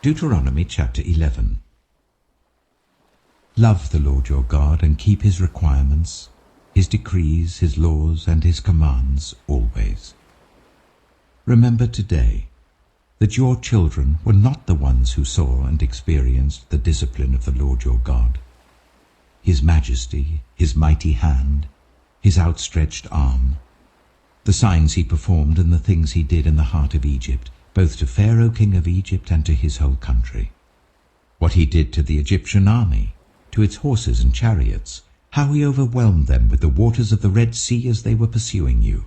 Deuteronomy chapter 11. Love the Lord your God and keep his requirements, his decrees, his laws, and his commands always. Remember today that your children were not the ones who saw and experienced the discipline of the Lord your God, his majesty, his mighty hand, his outstretched arm, the signs he performed and the things he did in the heart of Egypt, both to Pharaoh king of Egypt and to his whole country. What he did to the Egyptian army, to its horses and chariots, how he overwhelmed them with the waters of the Red Sea as they were pursuing you,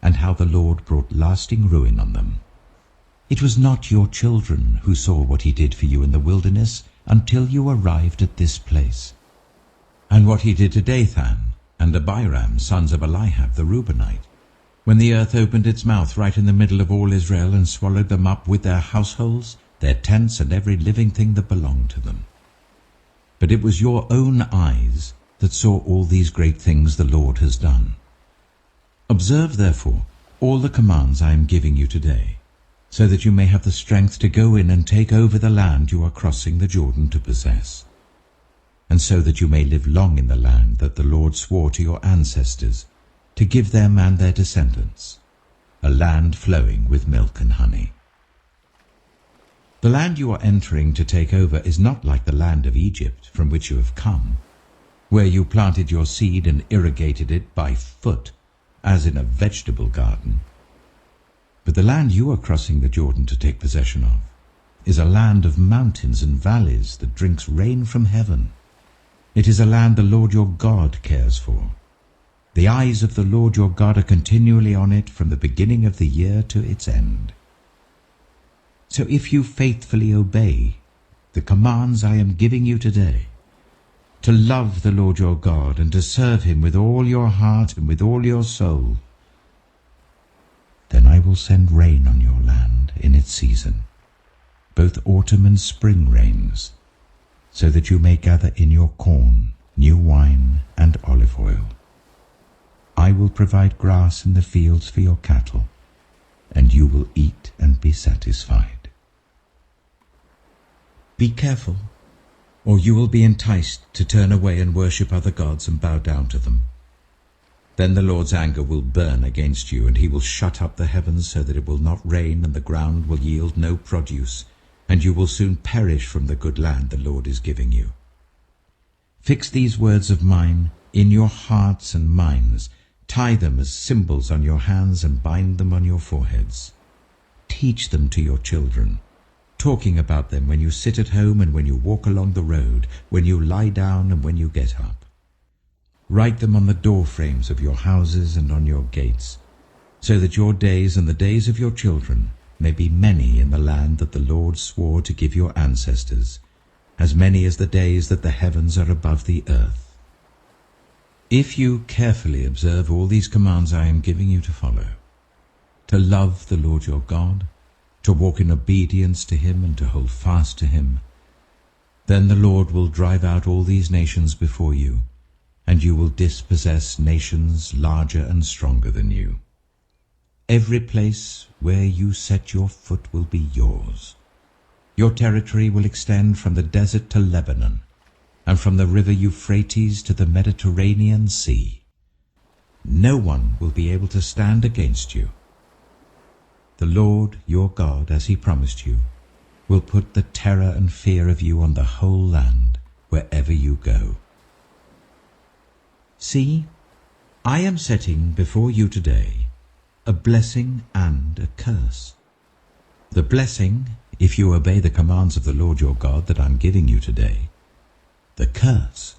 and how the Lord brought lasting ruin on them. It was not your children who saw what he did for you in the wilderness until you arrived at this place, and what he did to Dathan and Abiram, sons of Eliab the Reubenite, when the earth opened its mouth right in the middle of all Israel and swallowed them up with their households, their tents, and every living thing that belonged to them. But it was your own eyes that saw all these great things the Lord has done. Observe, therefore, all the commands I am giving you today, so that you may have the strength to go in and take over the land you are crossing the Jordan to possess, and so that you may live long in the land that the Lord swore to your ancestors, to give them and their descendants, a land flowing with milk and honey. The land you are entering to take over is not like the land of Egypt from which you have come, where you planted your seed and irrigated it by foot, as in a vegetable garden. But the land you are crossing the Jordan to take possession of is a land of mountains and valleys that drinks rain from heaven. It is a land the Lord your God cares for. The eyes of the Lord your God are continually on it from the beginning of the year to its end. So if you faithfully obey the commands I am giving you today, to love the Lord your God and to serve him with all your heart and with all your soul, then I will send rain on your land in its season, both autumn and spring rains, so that you may gather in your corn, new wine, and olive oil. I will provide grass in the fields for your cattle, and you will eat and be satisfied. Be careful, or you will be enticed to turn away and worship other gods and bow down to them. Then the Lord's anger will burn against you, and he will shut up the heavens so that it will not rain, and the ground will yield no produce, and you will soon perish from the good land the Lord is giving you. Fix these words of mine in your hearts and minds. Tie them as symbols on your hands and bind them on your foreheads. Teach them to your children, talking about them when you sit at home and when you walk along the road, when you lie down and when you get up. Write them on the door frames of your houses and on your gates, so that your days and the days of your children may be many in the land that the Lord swore to give your ancestors, as many as the days that the heavens are above the earth. If you carefully observe all these commands I am giving you to follow, to love the Lord your God, to walk in obedience to him and to hold fast to him, then the Lord will drive out all these nations before you, and you will dispossess nations larger and stronger than you. Every place where you set your foot will be yours. Your territory will extend from the desert to Lebanon, and from the river Euphrates to the Mediterranean Sea. No one will be able to stand against you. The Lord your God, as he promised you, will put the terror and fear of you on the whole land wherever you go. See, I am setting before you today a blessing and a curse. The blessing, if you obey the commands of the Lord your God that I am giving you today. The curse,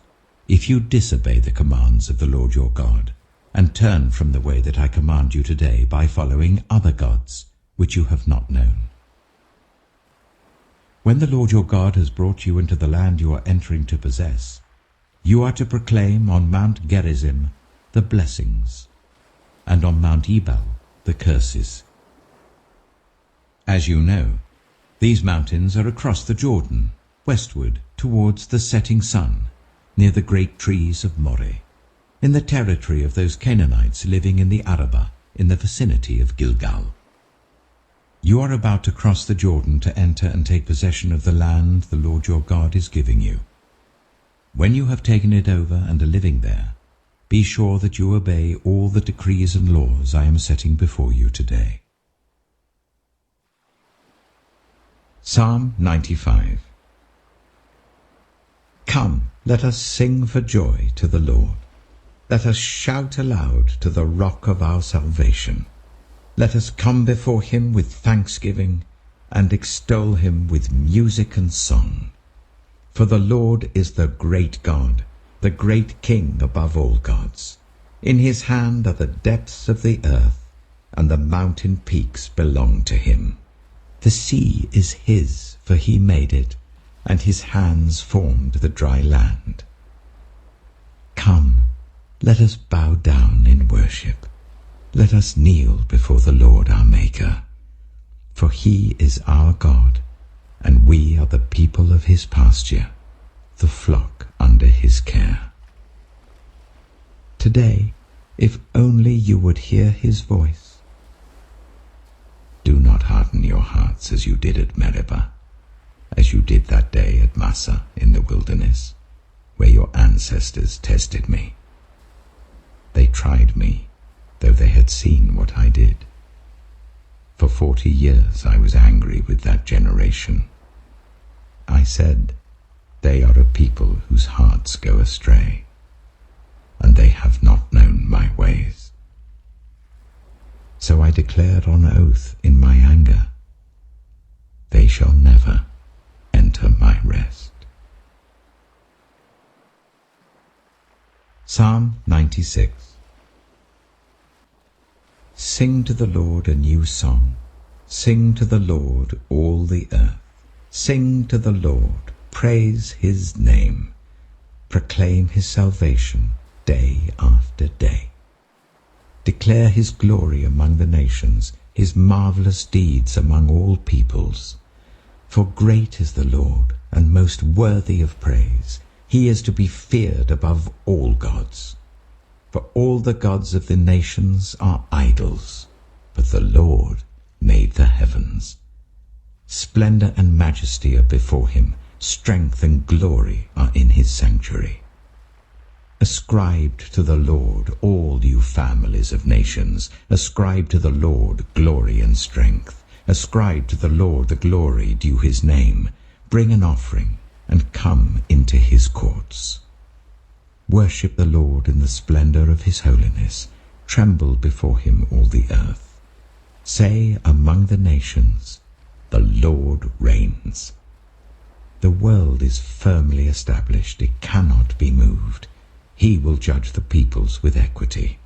if you disobey the commands of the Lord your God, and turn from the way that I command you today by following other gods, which you have not known. When the Lord your God has brought you into the land you are entering to possess, you are to proclaim on Mount Gerizim the blessings, and on Mount Ebal the curses. As you know, these mountains are across the Jordan, westward towards the setting sun, near the great trees of Moreh, in the territory of those Canaanites living in the Arabah, in the vicinity of Gilgal. You are about to cross the Jordan to enter and take possession of the land the Lord your God is giving you. When you have taken it over and are living there, be sure that you obey all the decrees and laws I am setting before you today. Psalm 95. Come, let us sing for joy to the Lord. Let us shout aloud to the rock of our salvation. Let us come before him with thanksgiving and extol him with music and song. For the Lord is the great God, the great King above all gods. In his hand are the depths of the earth, and the mountain peaks belong to him. The sea is his, for he made it, and his hands formed the dry land. Come, let us bow down in worship. Let us kneel before the Lord our Maker. For he is our God, and we are the people of his pasture, the flock under his care. Today, if only you would hear his voice. Do not harden your hearts as you did at Meribah, as you did that day at Massah in the wilderness, where your ancestors tested me. They tried me, though they had seen what I did. For 40 years I was angry with that generation. I said, they are a people whose hearts go astray, and they have not known my ways. So I declared on oath in my anger, they shall never enter my rest. Psalm 96. Sing to the Lord a new song. Sing to the Lord, all the earth. Sing to the Lord, praise his name. Proclaim his salvation day after day. Declare his glory among the nations, his marvelous deeds among all peoples. For great is the Lord, and most worthy of praise. He is to be feared above all gods. For all the gods of the nations are idols, but the Lord made the heavens. Splendor and majesty are before him, strength and glory are in his sanctuary. Ascribe to the Lord, all you families of nations. Ascribe to the Lord glory and strength. Ascribe to the Lord the glory due his name. Bring an offering and come into his courts. Worship the Lord in the splendor of his holiness. Tremble before him, all the earth. Say among the nations, the Lord reigns. The world is firmly established, it cannot be moved. He will judge the peoples with equity.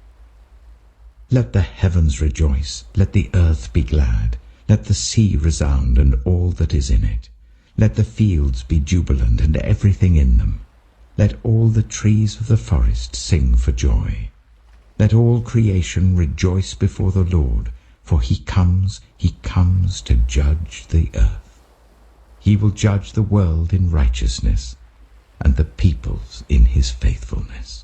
Let the heavens rejoice, let the earth be glad, let the sea resound and all that is in it. Let the fields be jubilant and everything in them. Let all the trees of the forest sing for joy. Let all creation rejoice before the Lord, for he comes to judge the earth. He will judge the world in righteousness, and the peoples in his faithfulness.